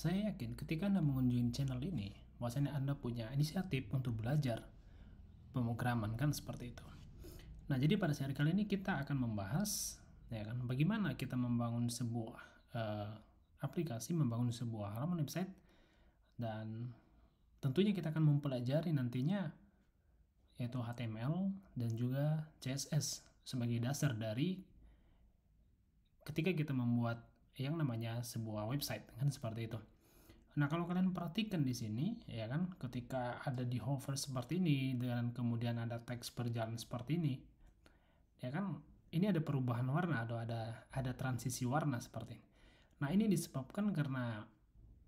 Saya yakin ketika Anda mengunjungi channel ini, bahwasanya Anda punya inisiatif untuk belajar pemrograman, kan seperti itu. Nah, jadi pada seri kali ini kita akan membahas, ya kan, bagaimana kita membangun sebuah aplikasi, membangun sebuah halaman website, dan tentunya kita akan mempelajari nantinya yaitu HTML dan juga CSS sebagai dasar dari ketika kita membuat yang namanya sebuah website, kan seperti itu. Nah, kalau kalian perhatikan di sini, ya kan, ketika ada di hover seperti ini dan kemudian ada teks berjalan seperti ini, ya kan, ini ada perubahan warna atau ada transisi warna seperti ini. Nah, ini disebabkan karena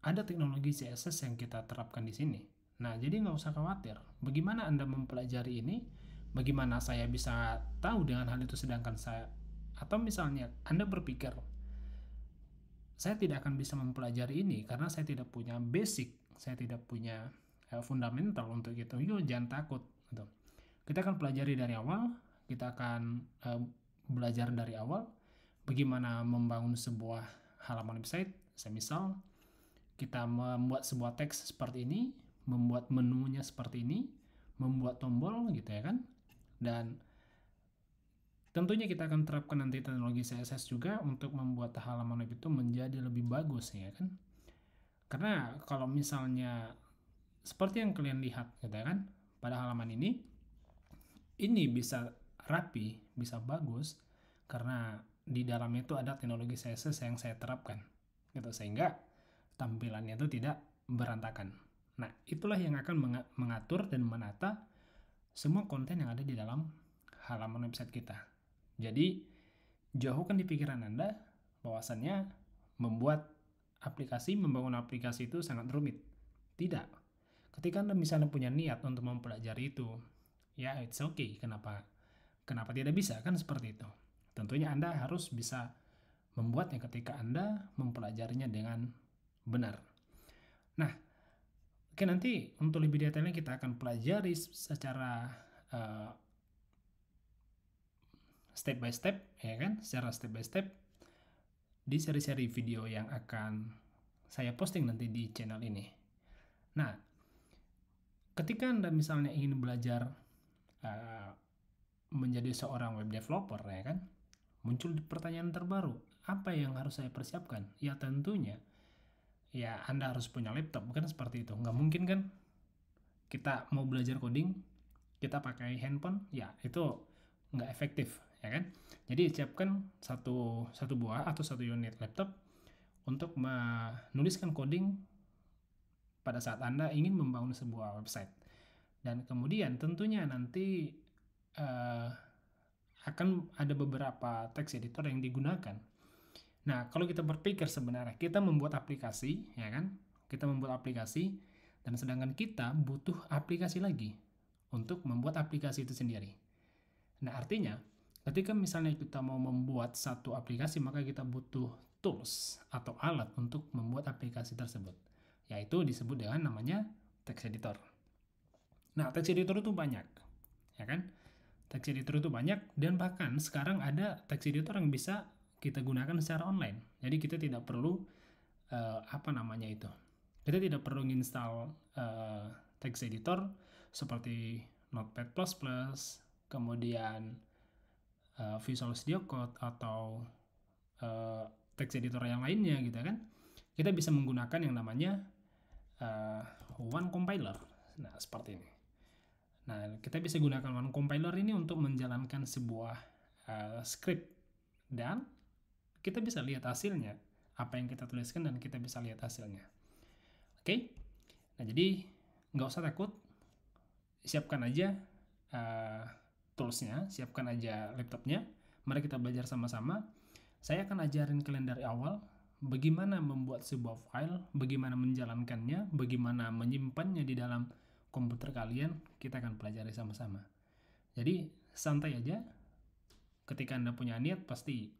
ada teknologi CSS yang kita terapkan di sini. Nah, jadi nggak usah khawatir. Bagaimana Anda mempelajari ini? Bagaimana saya bisa tahu dengan hal itu sedangkan saya, atau misalnya Anda berpikir, saya tidak akan bisa mempelajari ini karena saya tidak punya basic, saya tidak punya fundamental untuk itu. Yuk, jangan takut. Gitu. Kita akan pelajari dari awal, kita akan belajar dari awal bagaimana membangun sebuah halaman website. Semisal kita membuat sebuah teks seperti ini, membuat menunya seperti ini, membuat tombol gitu ya kan. Dan tentunya kita akan terapkan nanti teknologi CSS juga untuk membuat halaman web itu menjadi lebih bagus ya kan. Karena kalau misalnya seperti yang kalian lihat gitu ya kan, pada halaman ini bisa rapi, bisa bagus karena di dalamnya itu ada teknologi CSS yang saya terapkan gitu, sehingga tampilannya itu tidak berantakan. Nah, itulah yang akan mengatur dan menata semua konten yang ada di dalam halaman website kita. Jadi, jauhkan di pikiran Anda bahwasannya membangun aplikasi itu sangat rumit. Tidak. Ketika Anda misalnya punya niat untuk mempelajari itu, ya it's okay. Kenapa tidak bisa, kan seperti itu. Tentunya Anda harus bisa membuatnya ketika Anda mempelajarinya dengan benar. Nah, oke, nanti untuk lebih detailnya kita akan pelajari secara step by step, ya kan, secara step by step di seri-seri video yang akan saya posting nanti di channel ini. Nah, ketika Anda misalnya ingin belajar menjadi seorang web developer, ya kan, muncul pertanyaan terbaru, apa yang harus saya persiapkan? Ya tentunya, ya Anda harus punya laptop, bukan seperti itu. Nggak mungkin kan kita mau belajar coding, kita pakai handphone, ya itu nggak efektif, ya kan. Jadi siapkan satu buah atau satu unit laptop untuk menuliskan coding pada saat Anda ingin membangun sebuah website. Dan kemudian tentunya nanti akan ada beberapa text editor yang digunakan. Nah, kalau kita berpikir sebenarnya kita membuat aplikasi, ya kan, kita membuat aplikasi, dan sedangkan kita butuh aplikasi lagi untuk membuat aplikasi itu sendiri. Nah, artinya ketika misalnya kita mau membuat satu aplikasi, maka kita butuh tools atau alat untuk membuat aplikasi tersebut, yaitu disebut dengan namanya text editor. Nah, text editor itu banyak, ya kan? Text editor itu banyak, dan bahkan sekarang ada text editor yang bisa kita gunakan secara online. Jadi kita tidak perlu kita tidak perlu install text editor seperti Notepad++, kemudian Visual Studio Code atau text editor yang lainnya gitu kan. Kita bisa menggunakan yang namanya One Compiler. Nah, seperti ini. Nah, kita bisa gunakan One Compiler ini untuk menjalankan sebuah script, dan kita bisa lihat hasilnya, apa yang kita tuliskan, dan kita bisa lihat hasilnya. Oke? Nah, jadi nggak usah takut, siapkan aja toolsnya, siapkan aja laptopnya, mari kita belajar sama-sama. Saya akan ajarin kalian dari awal bagaimana membuat sebuah file, bagaimana menjalankannya, bagaimana menyimpannya di dalam komputer kalian. Kita akan pelajari sama-sama. Jadi santai aja. Ketika Anda punya niat, pasti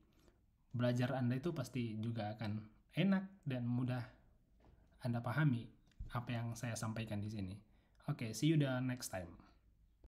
belajar Anda itu pasti juga akan enak dan mudah Anda pahami apa yang saya sampaikan di sini. Oke, see you the next time.